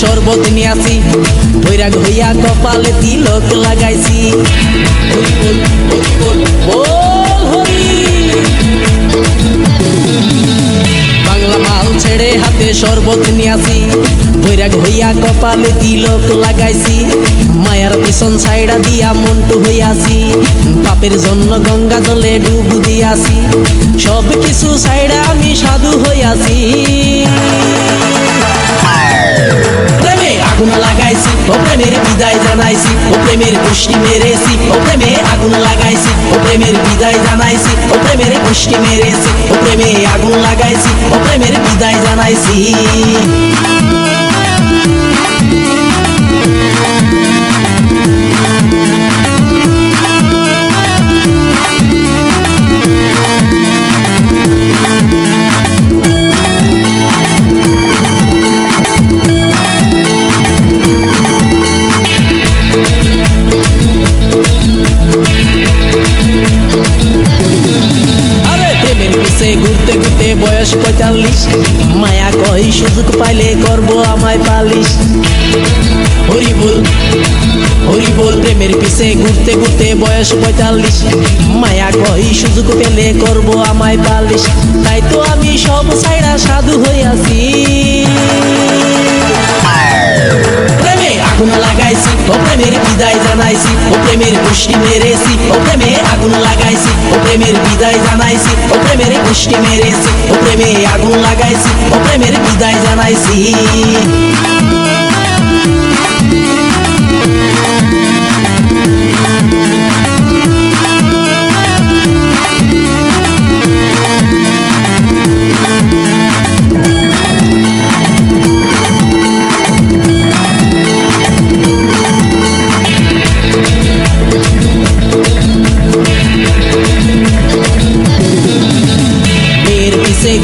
শরবত নিয়াছি, বৈরাগ হইয়া কপালে তিলক লাগাইছি। বাংলা মাল ছেড়ে হাতে শরবত নিয়াছি, বৈরাগ হইয়া কপালে তিলক লাগাইছি। মায়ার পিছন ছাইড়া দিয়া মন্টু হইয়াছি, পাপের জন্য গঙ্গা জলে ডুব দিয়াছি। সব কিছু ছাইড়া আমি সাধু হইয়াছি। প্রেমে আগুন লাগাইছি, ও প্রেমের বিদায় জানাইছি, ও প্রেমের গোষ্ঠী মেরেছি। ও প্রেমে আগুন লাগাইছি, ও প্রেমের বিদায় জানাইছি, ও প্রেমের গোষ্ঠী মেরেছি। ও প্রেমে আগুন লাগাইছি, ও প্রেমের বিদায় জানাইছি। ঘুরতে ঘুরতে বয়স 45, মায়া কই সুযোগ পাইলে করবো আমায় পালিশ। হরি বল হরি বল, প্রেমের পিছে ঘুরতে ঘুরতে বয়স 45, মায়া কই সুযোগ পেলে করবো আমায় পালিশ। তাই তো আমি সব ছাইড়া সাধু হইয়াছি। প্রেমে আগুন লাগাইছি, ও প্রেমের বিদায় জানাইছি, ও প্রেমের গোষ্ঠী মেরেছি। ও প্রেমে আগুন লাগাইছি, ও প্রেমের বিদায় জানাইছি, ও প্রেমের গোষ্ঠী মেরেছি। ও প্রেমে আগুন লাগাইছি, ও প্রেমের বিদায় জানাইছি।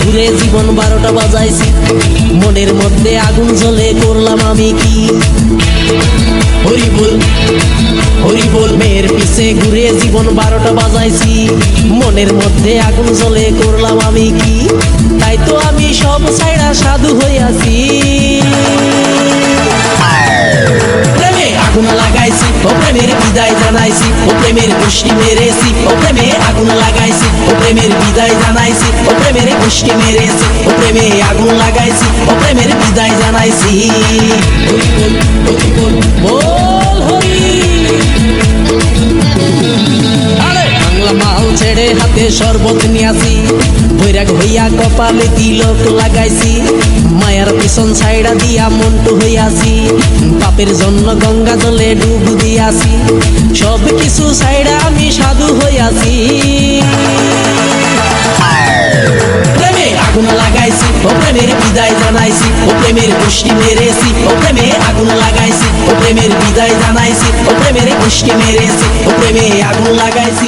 ঘুরে জীবন 12টা বাজাইছি, মনের মধ্যে আগুন জ্বলে করলাম আমি কি। হরি বল হরি বল, মেয়ের পিছে ঘুরে জীবন 12টা বাজাইছি, মনের মধ্যে আগুন জ্বলে করলাম আমি কি। তাই তো আমি সব ছাইড়া সাধু হইয়াছি। প্রেমে আগুন লাগাইছি, ও প্রেমের বিদায় জানাইছি, ও প্রেমের গোষ্ঠী মেরেছি। ও প্রেমে আগুন লাগাইছি, ও প্রেমের বিদায় জানাইছি, ও প্রেমের গোষ্ঠী মেরেছি। ও প্রেমে আগুন লাগাইছি, ও প্রেমের বিদায় জানাইছি। বল হরি। বাংলা মাল ছেড়ে হাতে শরবত নিয়াছি, বৈরাগ হইয়া কপালে তিলক লাগাইছি। মায়ার পিছন ছাইড়া দিয়া মন্টু হইয়াছি, পাপের জন্য গঙ্গা জলে ডুব দিয়াছি। সব কিছু ছাইড়া আমি সাধু হইয়াছি। প্রেমে আগুন লাগাইছি, ও প্রেমের বিদায় জানাইছি, ও প্রেমের গোষ্ঠী মেরেছি। ও প্রেমে আগুন লাগাইছি, ও প্রেমের বিদায় জানাইছি, ও প্রেমের গোষ্ঠী মেরেছি। ও প্রেমে আগুন লাগাইছি।